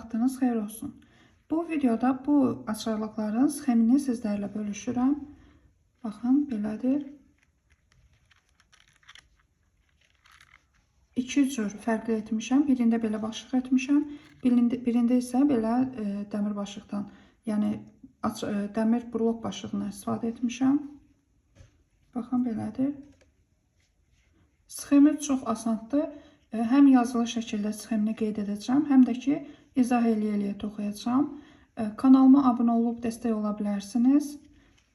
vaxtınız xeyir olsun. Bu videoda bu açarlıqların sxemini sizlərlə bölüşürəm. Baxın, belədir. İki cür fərqli etmişəm. Birində belə başlıq etmişəm. Birində isə belə dəmir başlıqdan, yəni dəmir blok başlığından istifadə etmişəm. Baxın, belədir. Sxemi çox asandır. Həm yazılı şəkildə sxemini qeyd edəcəm, həm də ki, izah eləyə toxuyacağım. Kanalıma abunə olub dəstək ola bilərsiniz.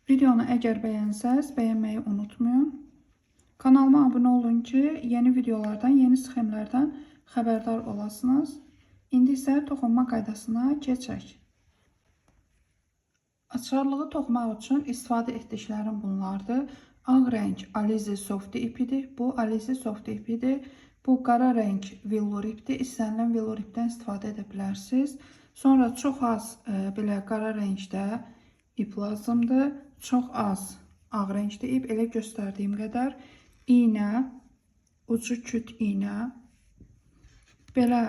Videonu əgər bəyənsəz, bəyənməyi unutmayın. Kanalıma abunə olun ki, yeni videolardan, yeni sxemlərdən xəbərdar olasınız. İndi isə toxunma qaydasına keçək. Açarlığı toxumaq üçün istifadə etdiklərim bunlardır. Ağ rəng Alize Soft ipidir. Bu Alize Soft ipidir. Bu qara rəng Velour ipdir. İstənilən Velour ipdən istifadə edə bilərsiniz. Sonra çox az belə qara rəngdə ip lazımdır. Çox az ağ rəngdə ip, elə göstərdiyim qədər. İynə, ucu küt iynə, belə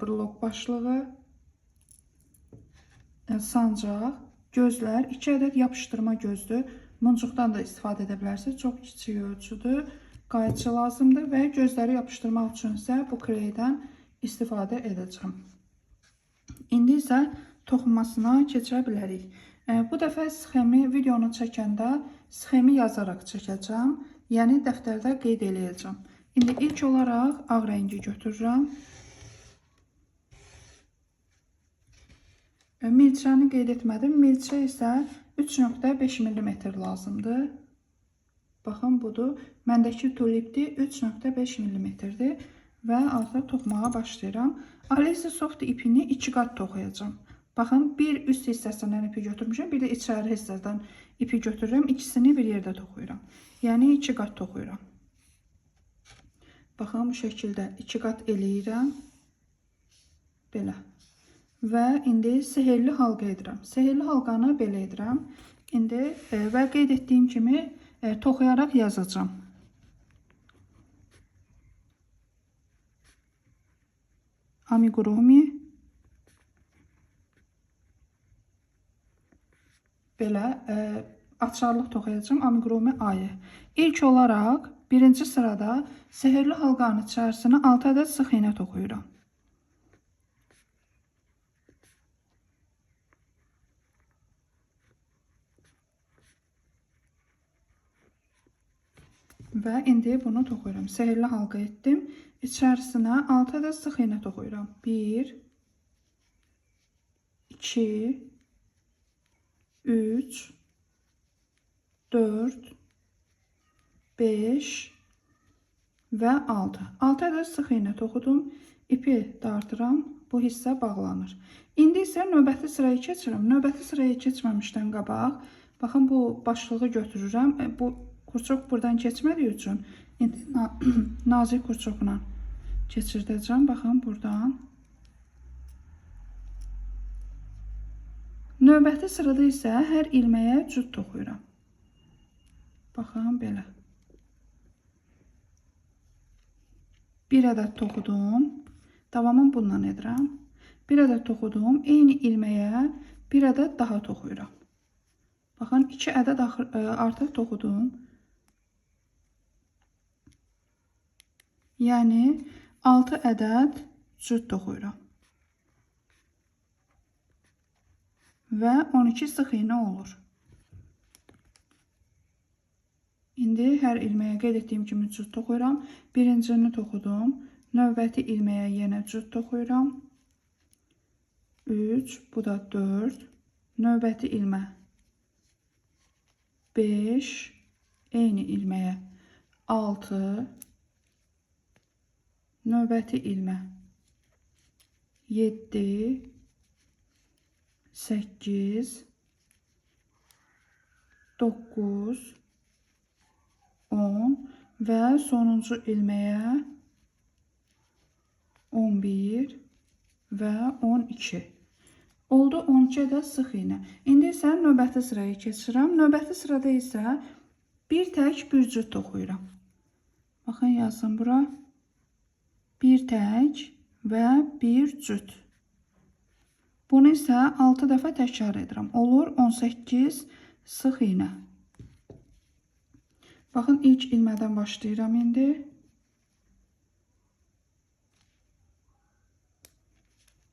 blok başlığı, sancaq, gözlər, 2 ədəd yapışdırma gözdür. Muncuqdan da istifadə edə bilərsiniz. Çox kiçik ölçüdür. Qayçı lazımdır və gözləri yapışdırmaq üçün isə bu kleydən istifadə edəcəm. İndi isə toxunmasına keçə bilərik. Bu dəfə sxemi videonu çəkəndə sxemi yazaraq çəkəcəm. Yəni dəftərdə qeyd eləyəcəm. İndi ilk olaraq ağ rəngi götürürəm. Milçəni qeyd etmədim. Milçə isə 3.5 mm lazımdır. Baxın, budur. Məndəki tulipdir, 3.5 mm-dir və artıq toxumağa başlayıram. Alize Soft ipini 2 qat toxuyacağım. Baxın, bir üst hissəsindən ipi götürmüşəm, bir də içəri hissədən ipi götürürəm. İkisini bir yerdə toxuyuram. Yəni 2 qat toxuyuram. Baxın, bu şəkildə 2 qat eləyirəm. Belə. Və indi sehirli halqa edirəm. Sehirli halqanı belə edirəm. İndi və qeyd etdiyim kimi toxuyaraq yazacağım. Amigurumi. Belə açarlıq toxuyacağım. Amigurumi ayı. İlk olaraq birinci sırada sehirli halqanın içərisinə 6 ədəd sıx iynə toxuyuram. Və indi bunu toxuyuram. Sehirli halqa etdim. İçərisinə 6 ədəd sıx iynə toxuyuram. 1, 2, 3, 4, 5 və 6. 6 ədəd sıx iynə toxudum. İpi dartıram. Bu hissə bağlanır. İndi isə növbəti sıraya keçirəm. Növbəti sıraya keçməmişdən qabaq, baxın, bu başlığı götürürəm. Bu kurçok buradan keçmədiyi üçün indi nazik kurçokla keçirdəcəm. Baxın, buradan. Növbəti sırada isə hər ilməyə cüt toxuyuram. Baxın, belə. Bir ədəd toxudum. Davamını bundan edirəm. Bir ədəd toxudum. Eyni ilməyə bir ədəd daha toxuyuram. Baxın, 2 ədəd artıq toxudum. Yəni 6 ədəd cüt toxuyuram. Və 12 sıx iynə olur. İndi hər ilməyə qeyd etdiyim kimi cüt toxuyuram. Birincini toxudum. Növbəti ilməyə yenə cüt toxuyuram. 3, bu da 4. Növbəti ilmə 5, eyni ilməyə 6. Növbəti ilmə 7, 8, 9, 10 və sonuncu ilməyə 11 və 12. Oldu 12 ədəd sıx iynə. İndi isə növbəti sıraya keçirəm. Növbəti sırada isə bir tək bir cüt toxuyuram. Baxın, yazın bura. Bir tək və bir cüt. Bunu isə 6 dəfə təkrar edirəm. Olur 18 sıx iynə. Baxın, ilk ilmədən başlayıram indi.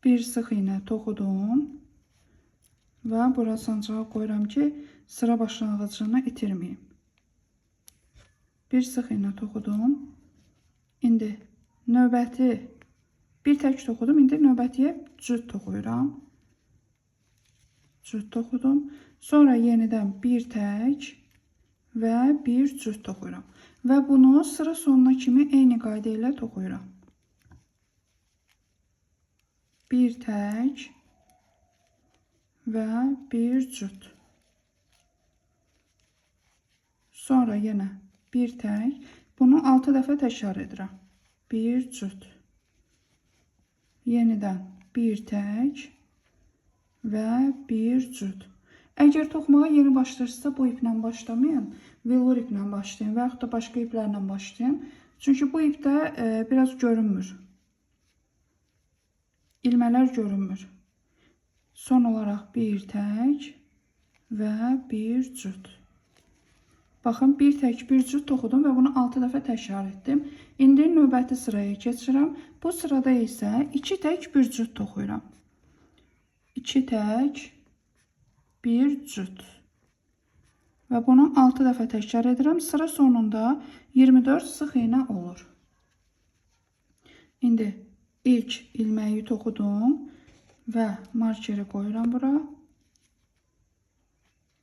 Bir sıx iynə toxudum və bura sancağa qoyuram ki, sıra başlanğıcını itirməyim. Bir sıx iynə toxudum. İndi növbəti bir tək toxudum. İndi növbətiyə cüt toxuyuram. Cüt toxudum. Sonra yenidən bir tək və bir cüt toxuyuram. Və bunu sıra sonuna kimi eyni qayda ilə toxuyuram. Bir tək və bir cüt. Sonra yenə bir tək. Bunu 6 dəfə təkrar edirəm. Bir cüt. Yenidən bir tək və bir cüt. Əgər toxumağa yeni başlayırsınızsa bu iplə başlamayın. Velur iplə başlayın və yaxud da başqa iplərlə başlayın. Çünki bu ipdə biraz görünmür. İlmələr görünmür. Son olaraq bir tək və bir cüt. Baxın, bir tək, bir cüt toxudum və bunu 6 dəfə təkrar etdim. İndi növbəti sıraya keçirəm. Bu sırada isə 2 tək, bir cüt toxuyuram. 2 tək, bir cüt. Və bunu 6 dəfə təkrar edirəm. Sıra sonunda 24 sıx iynə olur. İndi ilk ilməyi toxudum və markeri qoyuram bura.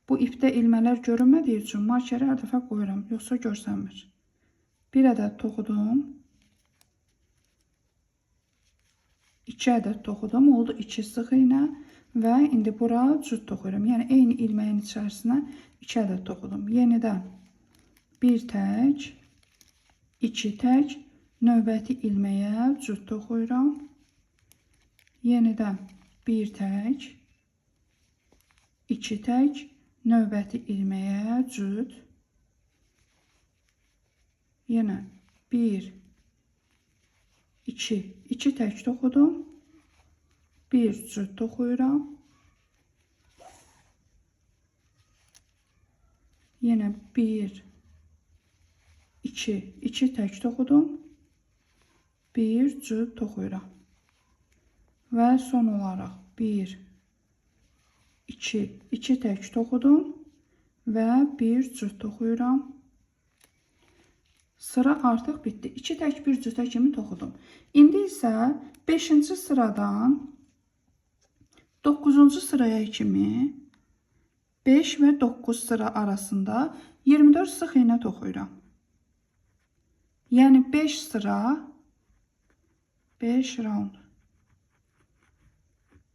Bu ipdə ilmələr görünmədiyi üçün markeri hər dəfə qoyuram, yoxsa görsənmir. Bir ədəd toxudum. 2 ədəd toxudum, oldu 2 sıx iynə və indi bura cüt toxuyuram. Yəni eyni ilməyin içərisinə 2 ədəd toxudum. Yenidən bir tək, 2 tək, növbəti ilməyə cüt toxuyuram. Yenidən bir tək, 2 tək, növbəti ilməyə cüt. Yenə 1, 2, 2 tək toxudum. Bir cüt toxuyuram. Yenə 1, 2, 2 tək toxudum. Bir cüt toxuyuram. Və son olaraq 1, 2, 2 tək toxudum və bir cüt toxuyuram. Sıra artıq bitdi. 2 tək bir cütə kimi toxudum. İndi isə 5-ci sıradan 9-cu sıraya kimi 5 və 9 sıra arasında 24 sıx iynə toxuyuram. Yəni 5 sıra, 5 round.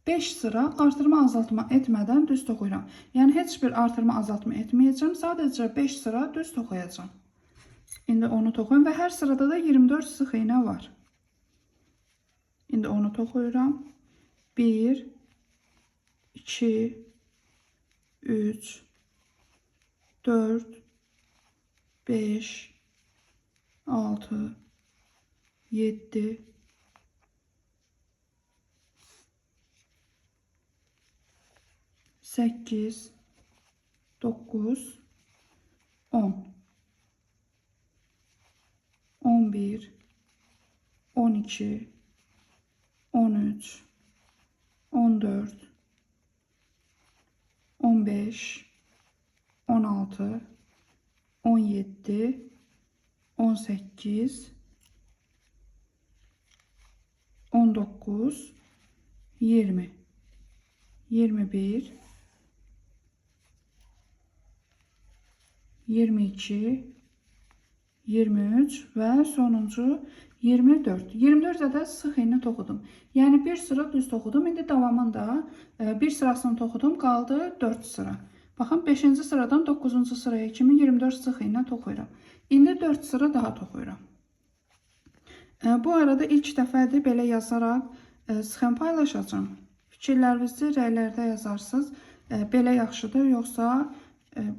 5 sıra artırma azaltma etmədən düz toxuyuram. Yəni heç bir artırma azaltma etməyəcəm. Sadəcə 5 sıra düz toxuyacağım. İndi onu toxuyum və hər sırada da 24 sıx iynə var. İndi onu toxuyuram. 1, 2, 3, 4, 5, 6, 7, 8, 9, 10, 11, 12, 13, 14, 15, 16, 17, 18, 19, 20, 21, 22, 23 və sonuncu 24. 24 ədəd sıx iynə toxudum. Yəni bir sıra düz toxudum. İndi davamında bir sırasını toxudum, qaldı 4 sıra. Baxın, 5-ci sıradan 9-cu sıraya kimi 24 sıx iynə toxuyuram. İndi 4 sıra daha toxuyuram. Bu arada ilk dəfədir belə yazaraq sxem paylaşacağım. Fikirlərinizi rəylərdə yazarsınız. Belə yaxşıdır, yoxsa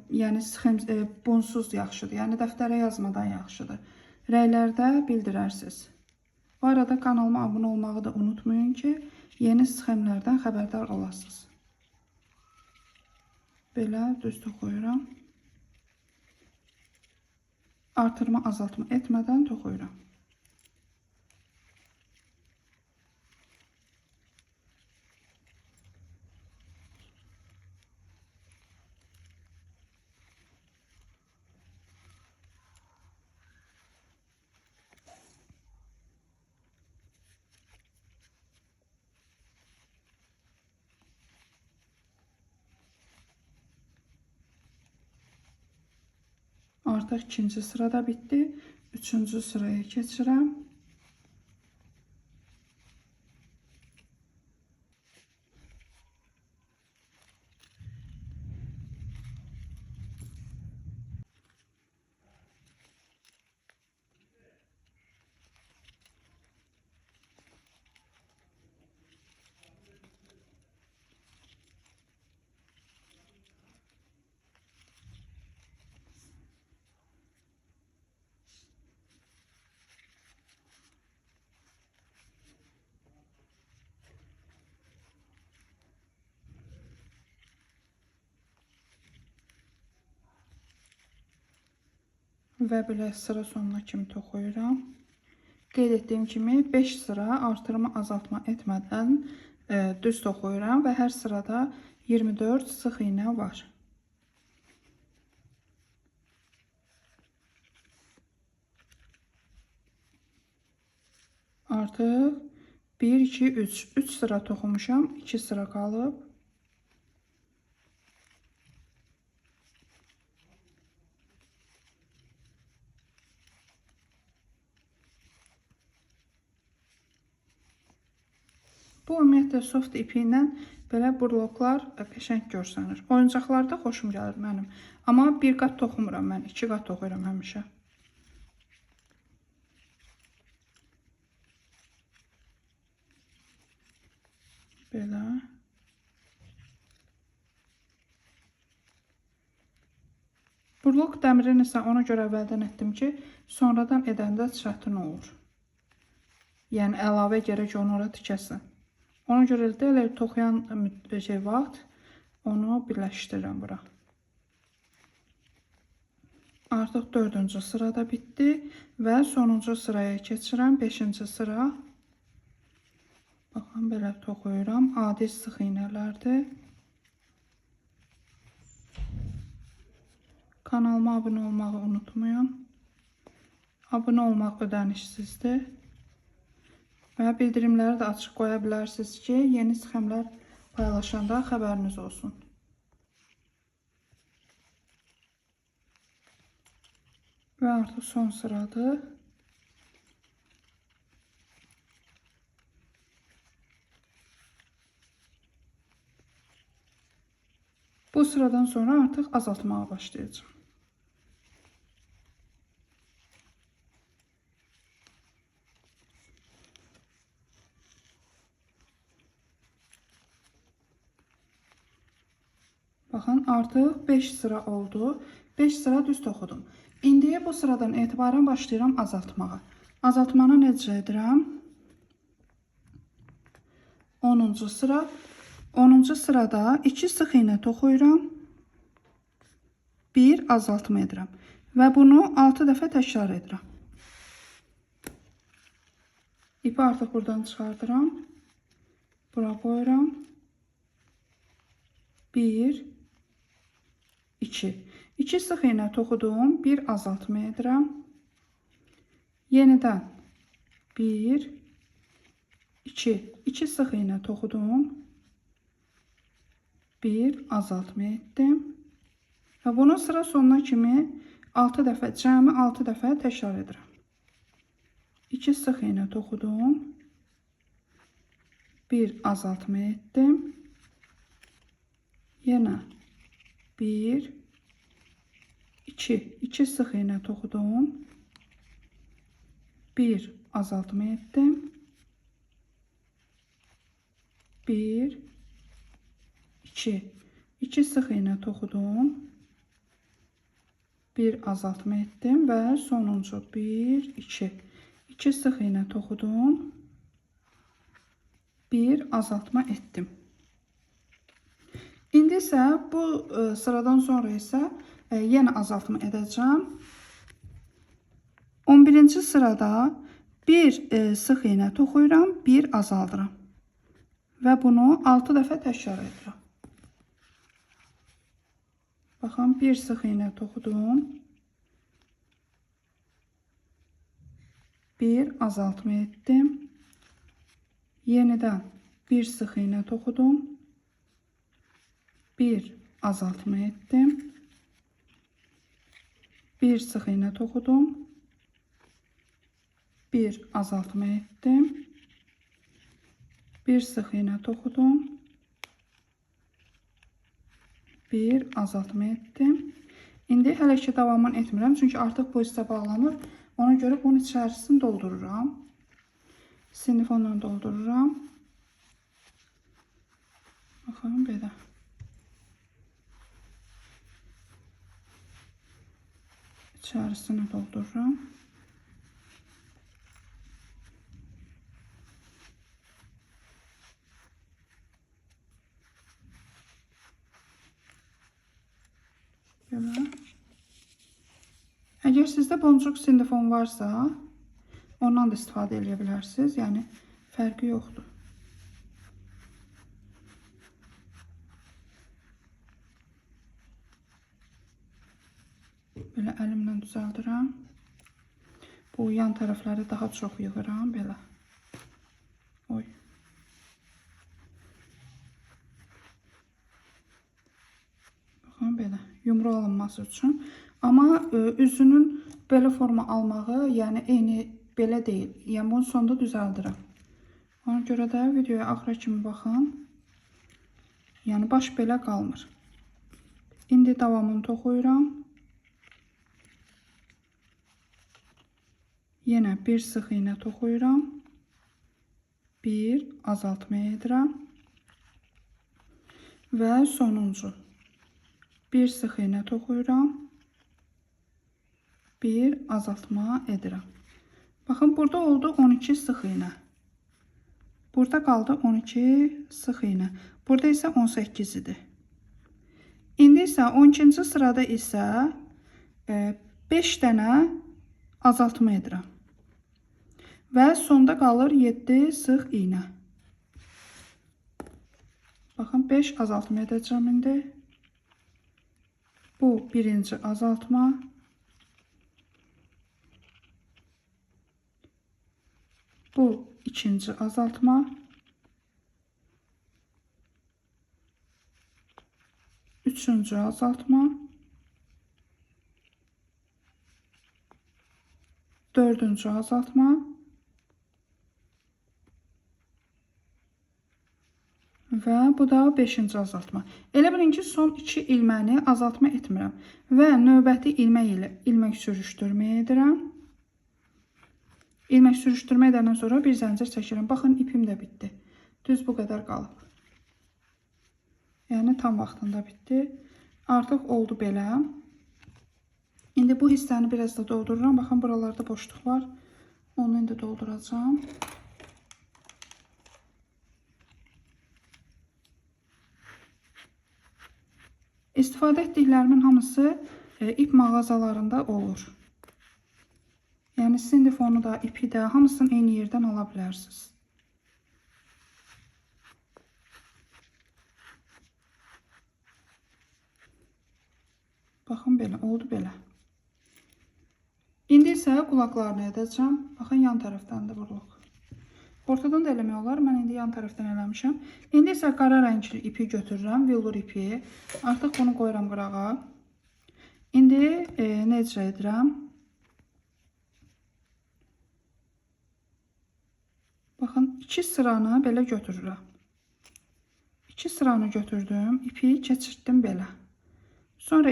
yəni sxem bunsuz yaxşıdır. Yəni dəftərə yazmadan yaxşıdır. Rəylərdə bildirərsiniz. Bu arada kanalıma abunə olmağı da unutmayın ki, yeni sxemlərdən xəbərdar olasınız. Belə düz toxuyuram. Artırma, azaltma etmədən toxuyuram. Artıq ikinci sırada bitti. Üçüncü sıraya keçirəm. Və belə sıra sonuna kimi toxuyuram. Qeyd etdiyim kimi 5 sıra artırma, azaltma etmədən düz toxuyuram və hər sırada 24 sıx iynə var. Artıq 1, 2, 3. 3 sıra toxumuşam, 2 sıra qalıb. Bu ümumiyyətlə soft ipi ilə belə burloklar qəşəng görsənir. Oyuncaqlarda xoşum gəlir mənim. Amma bir qat toxumuram mən, 2 qat toxuyuram həmişə. Belə. Burlok dəmirini isə ona görə əvvəldən etdim ki, sonradan edəndə çətin olur. Yəni əlavə gərək onu ora tikəsin. Ona görə də elə toxuyan vaxt onu birləşdirirəm bura. Artıq 4-cü sırada bitdi və sonuncu sıraya keçirəm. 5-ci sıra. Baxın, belə toxuyuram. Adi sıx iynələrdir. Kanalıma abunə olmağı unutmayın. Abunə olmaq ödənişsizdir. Və bildirimləri də açıq qoya bilərsiniz ki, yeni sxemlər paylaşanda xəbəriniz olsun. Və artıq son sıradır. Bu sıradan sonra artıq azaltmağa başlayacağım. Baxın, artıq 5 sıra oldu. 5 sıra düz toxudum. İndi bu sıradan etibarən başlayıram azaltmağa. Azaltmanı necə edirəm? 10-cu sıra. 10-cu sırada 2 sıx iynə toxuyuram. 1 azaltma edirəm. Və bunu 6 dəfə təkrar edirəm. İpi artıq buradan çıxardıram. Bura qoyuram. 1, 2. 2 sıx iynə toxudum, 1 azaltma edirəm. Yenidən 1, 2. 2 sıx iynə toxudum, 1 azaltma etdim. Və bunu sıra sonuna kimi 6 dəfə, cəmi 6 dəfə təkrar edirəm. 2 sıx iynə toxudum, 1 azaltma etdim. Yenə 1, 2. 2 sıx iynə toxudum, 1 azaltma etdim. 1, 2. 2 sıx iynə toxudum, 1 azaltma etdim və sonuncu 1, 2. 2 sıx iğnə toxudum. 1 azaltma etdim. İndi isə bu sıradan sonra isə yenə azaltma edəcəm. 11-ci sırada bir sıx iğnə toxuyuram, bir azaldıram. Və bunu 6 dəfə təkrar edirəm. Baxın, bir sıx iğnə toxudum. Bir azaltma etdim. Yenidən bir sıx iğnə toxudum. Bir azaltma etdim. Bir sıx iğnə toxudum. Bir azaltma etdim. Bir sıx iğnə toxudum. Bir azaltma etdim. İndi hələ ki davamını etmirəm, çünki artıq bu hissə bağlanır. Ona görə bunun içərisini doldururam. Silikonla doldururam. Baxın, belə. İçərisini doldururam. Belə. Əgər sizdə boncuk sindifon varsa, ondan da istifadə edə bilərsiniz. Yəni, fərqi yoxdur. Belə əlimlə düzəldirəm. Bu yan tərəfləri daha çox yığıram. Belə. Oy. Baxın, belə. Yumru alınması üçün. Amma üzünün belə forma almağı, yəni eyni belə deyil. Yəni bunu sonda düzəldirəm. Ona görə də videoya axıra kimi baxın. Yəni baş belə qalmır. İndi davamını toxuyuram. Yenə bir sıx iğnə toxuyuram. Bir azaltma edirəm. Və sonuncu. Bir sıx iğnə toxuyuram. Bir azaltma edirəm. Baxın, burada oldu 12 sıx iğnə. Burada qaldı 12 sıx iğnə. Burada isə 18 idi. İndi isə 12-ci sırada isə 5 dənə azaltma edirəm. Və sonda qalır 7 sıx iğnə. Baxın, 5 azaltma edəcəm indi. Bu birinci azaltma. Bu ikinci azaltma. Üçüncü azaltma. Dördüncü azaltma. Və bu da 5-ci azaltma. Elə bilin ki, son 2 ilməni azaltma etmirəm. Və növbəti ilmək ilə ilmək sürüşdürmə edirəm. İlmək sürüşdürmə edəndən sonra bir zəncir çəkirəm. Baxın, ipim də bitdi. Düz bu qədər qalıb. Yəni tam vaxtında bitdi. Artıq oldu belə. İndi bu hissəni biraz da doldururam. Baxın, buralarda boşluq var. Onu indi dolduracağım. İstifadə etdiklərimin hamısı ip mağazalarında olur. Yəni sindifonu da, ipi də hamısını eyni yerdən ala bilərsiniz. Baxın, belə oldu belə. İndi isə qulaqlarını edəcəm. Baxın, yan tərəfdən də vuruluq. Ortadan da eləmək olar. Mən indi yan tərəfdən eləmişəm. İndi isə qara rəngli ipi götürürəm. Velur ipi. Artıq bunu qoyuram qırağa. İndi necə edirəm? Baxın, 2 sıranı belə götürürəm. 2 sıranı götürdüm. İpi keçirtdim belə. Sonra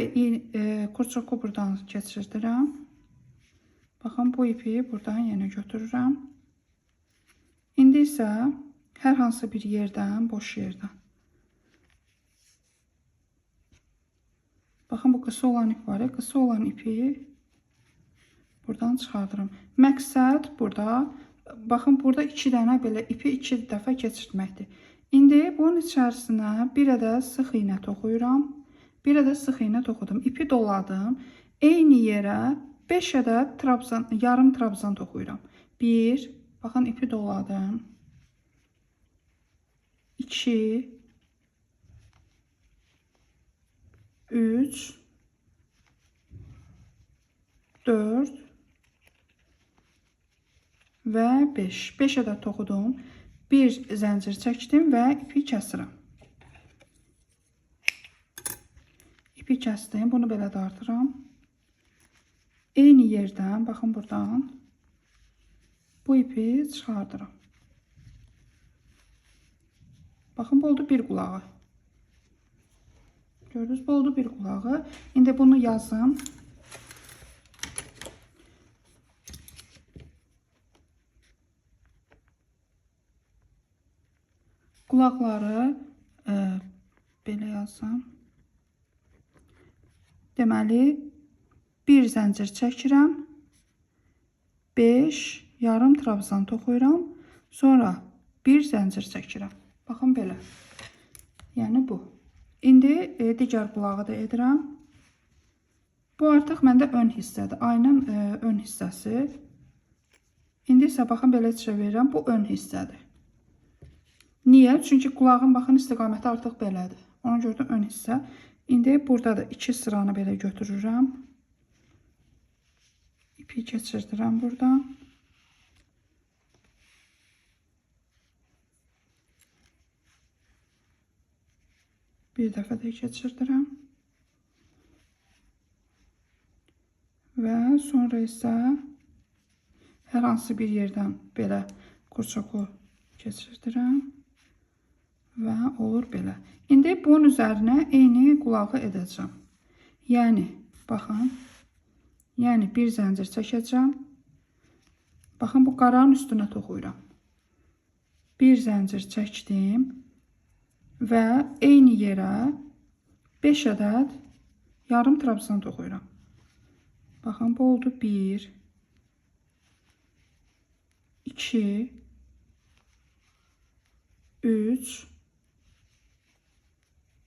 kurçoku buradan keçirdirəm. Baxın, bu ipi buradan yenə götürürəm. İndi isə hər hansı bir yerdən, boş yerdən. Baxın, bu qısa olan ip var ya, qısa olan ipi Buradan çıxardıram. Məqsəd burada, baxın, burada 2 dənə belə ipi 2 dəfə keçirtməkdir. İndi bunun içərisinə bir ədəd sıx iynə toxuyuram. Bir ədəd sıx iynə toxudum. İpi doladım. Eyni yerə 5 ədəd trabzan, yarım trabzan toxuyuram. 1, baxın, ipi doladım. 2, 3, 4 və 5. 5 ədəd toxudum. Bir zəncir çəkdim və ipi kəsirəm. İpi kəsdim. Bunu belə dartıram. Eyni yerdən, baxın, buradan bu ipi çıxardıram. Baxın, bu oldu bir qulağı. Gördünüz, bu oldu bir qulağı. İndi bunu yazım. Qulaqları belə yazsam. Deməli, bir zəncir çəkirəm. 5 yarım trabzan toxuyuram. Sonra bir zəncir çəkirəm. Baxın, belə. Yəni bu. İndi digər qulağı da edirəm. Bu artıq məndə ön hissədir. Ayının ön hissəsi. İndi isə baxın, belə çevirirəm. Bu ön hissədir. Niyə? Çünki qulağın, baxın, istiqaməti artıq belədir. Ona görə də ön hissə. İndi burada da 2 sıranı belə götürürəm. İpi keçirdirəm buradan. Bir dəfə də keçirdirəm. Və sonra isə hər hansı bir yerdən belə kurçoku keçirdirəm. Və olur belə. İndi bunun üzərinə eyni qulağı edəcəm. Yəni, baxın. Yəni, bir zəncir çəkəcəm. Baxın, bu qaranın üstünə toxuyuram. Bir zəncir çəkdim. Və eyni yerə 5 ədəd yarım trabzan toxuyuram. Baxın, bu oldu 1, 2, 3,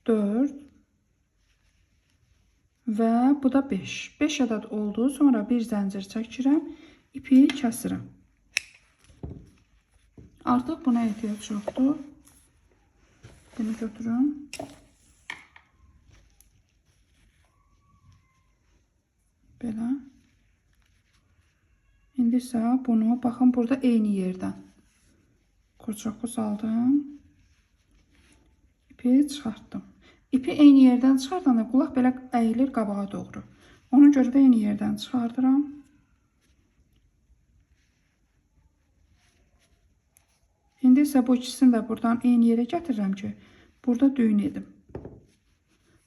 4 və bu da 5. 5 ədəd oldu. Sonra bir zəncir çəkirəm. İpi kəsirəm. Artıq buna ehtiyac yoxdur. Bunu götürün. Belə. İndi isə bunu, baxın, burada eyni yerdən kurçoku saldım. İpi çıxartdım. İpi eyni yerdən çıxardanda qulaq belə əyilir qabağa doğru. Ona görə də eyni yerdən çıxardıram. İndi isə bu ikisini də buradan eyni yerə gətirirəm ki, burada düyün edim.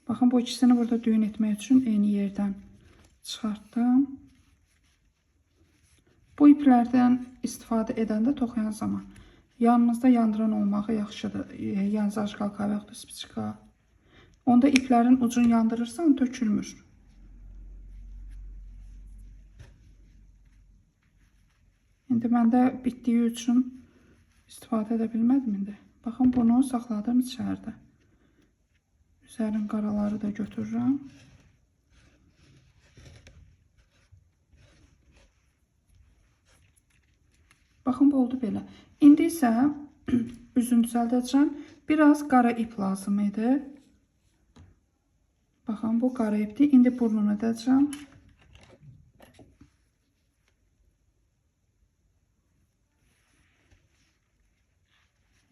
Baxın, bu ikisini burada düyün etmək üçün eyni yerdən çıxartdım. Bu iplərdən istifadə edəndə toxuyan zaman yanınızda yandıran olmağı yaxşıdır. Yəni, zajqalka və yaxud da spiçka. Onda iplərin ucunu yandırırsan, tökülmür. İndi məndə bitdiyi üçün istifadə edə bilmədim indi. Baxın, bunu saxladım içəridə. Üzərin qaraları da götürürəm. Baxın, bu oldu belə. İndi isə üzünü düzəldəcəm. Biraz qara ip lazım idi. Baxın, bu qara ipdir. İndi burnunu edəcəm.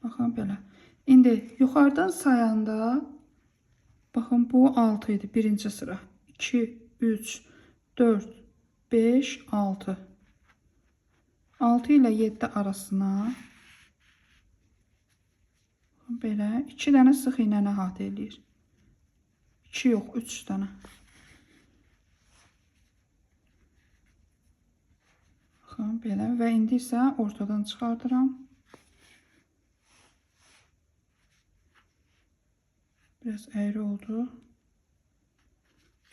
Baxın, belə. İndi yuxarıdan sayanda, baxın, bu 6 idi. Birinci sıra. 2, 3, 4, 5, 6. 6 ilə 7 arasına belə 2 dənə sıx iynəni əhatə eləyir. 2 yox, 3 dənə. Baxın, belə. Və indi isə ortadan çıxardıram. Biraz əyri oldu.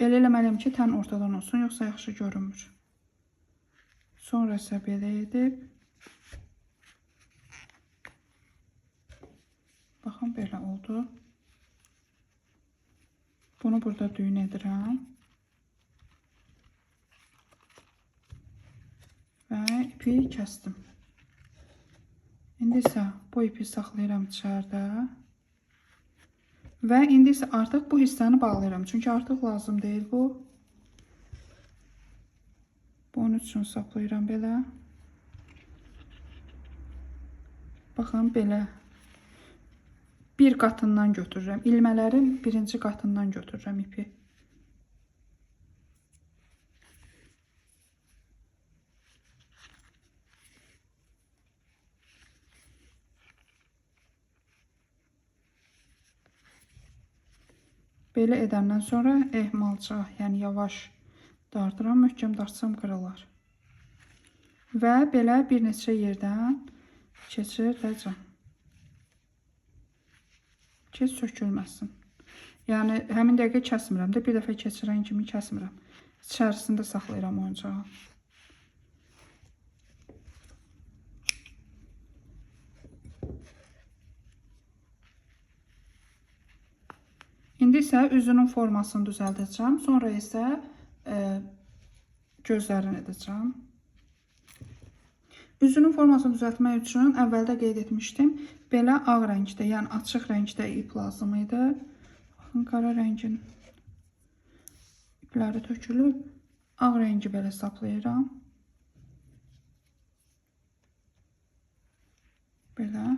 Elə eləməliyəm ki, tən ortadan olsun, yoxsa yaxşı görünmür. Sonra isə belə edib. Baxın, belə oldu. Bunu burada düyün edirəm. Və ipi kəsdim. İndi isə bu ipi saxlayıram içəridə. Və indi isə artıq bu hissəni bağlayıram. Çünki artıq lazım deyil bu. Bunun üçün saxlayıram belə. Baxın, belə. Bir qatından götürürəm. İlmələrin birinci qatından götürürəm ipi. Belə edəndən sonra ehmalca, yəni yavaş dartıram, möhkəm dartsam qırılar. Və belə bir neçə yerdən keçirdəcəm. Ki, sökülməsin. Yəni, həmin dəqiqə kəsmirəm də, bir dəfə keçirən kimi kəsmirəm. İçərisində saxlayıram oyuncağı. İndi isə üzünün formasını düzəldəcəm. Sonra isə gözlərini edəcəm. Üzünün formasını düzəltmək üçün əvvəldə qeyd etmişdim. Belə ağ rəngdə, yəni açıq rəngdə ip lazım idi. Baxın, qara rəngin ipləri tökülüb. Ağ rəngi belə saplayıram. Belə.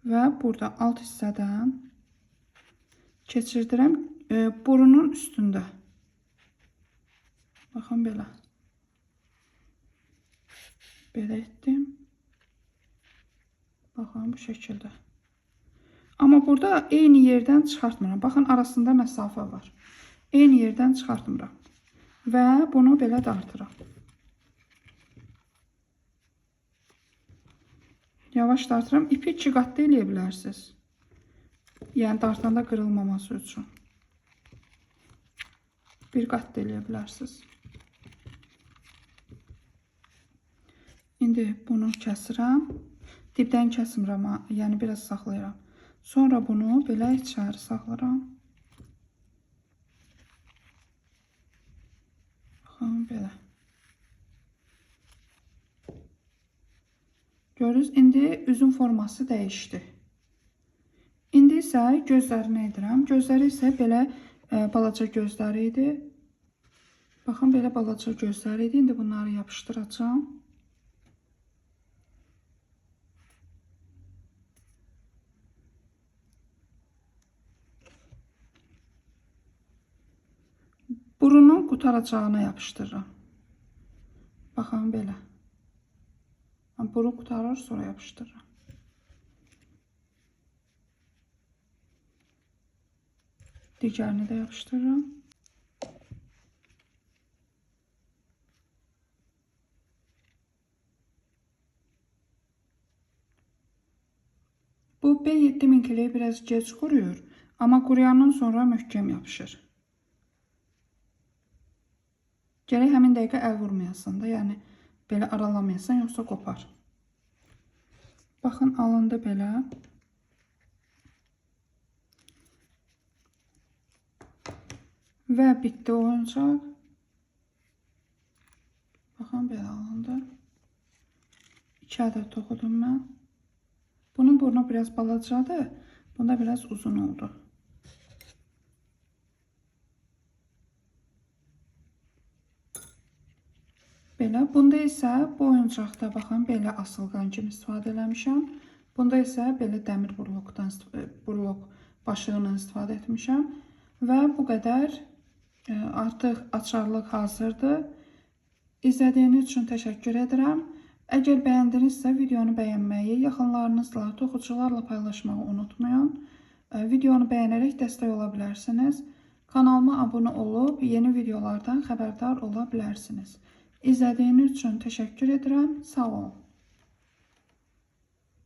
Və burada alt hissədən keçirdirəm burunun üstündə. Baxın, belə. Belə etdim. Baxın, bu şəkildə. Amma burada eyni yerdən çıxartmıram. Baxın, arasında məsafə var. Eyni yerdən çıxartmıram. Və bunu belə dartıram. Yavaş dartıram. İpi 2 qatda eləyə bilərsiniz. Yəni, dartanda qırılmaması üçün. Bir qatda eləyə bilərsiniz. İndi bunu kəsirəm. Dibdən kəsmirəm, yəni biraz saxlayıram. Sonra bunu belə içəri saxlayıram. Baxın, belə. Görürüz, indi üzün forması dəyişdi. İndi isə gözlərini edirəm. Gözləri isə belə balaca gözləri idi. Baxın, belə balaca gözləri idi. İndi bunları yapışdıracağım. Burunun qutaracağına yapışdırıram. Baxın, belə. Burun qutarır, sonra yapışdırıram. Digərini də yapışdırıram. Bu B7 minkiliyi biraz gec quruyur, amma quruyandan sonra möhkəm yapışır. Gərək həmin dəqiqə əl vurmayasan da, yəni belə aralamayasan, yoxsa qopar. Baxın, alındı belə. Və bitdi oyuncaq. Baxın, belə alındı. 2 ədəd toxudum mən. Bunun burnu biraz balacadır, bunda biraz uzun oldu. Belə. Bunda isə bu oyuncaqda baxın, belə asılqan kimi istifadə eləmişəm. Bunda isə belə dəmir burloq başlığından istifadə etmişəm. Və bu qədər. Artıq açarlıq hazırdır. İzlədiyiniz üçün təşəkkür edirəm. Əgər bəyəndinizsə videonu bəyənməyi, yaxınlarınızla, toxucularla paylaşmağı unutmayın. Videonu bəyənərək dəstək ola bilərsiniz. Kanalıma abunə olub yeni videolardan xəbərdar ola bilərsiniz. İzlədiyiniz üçün təşəkkür edirəm. Sağ olun.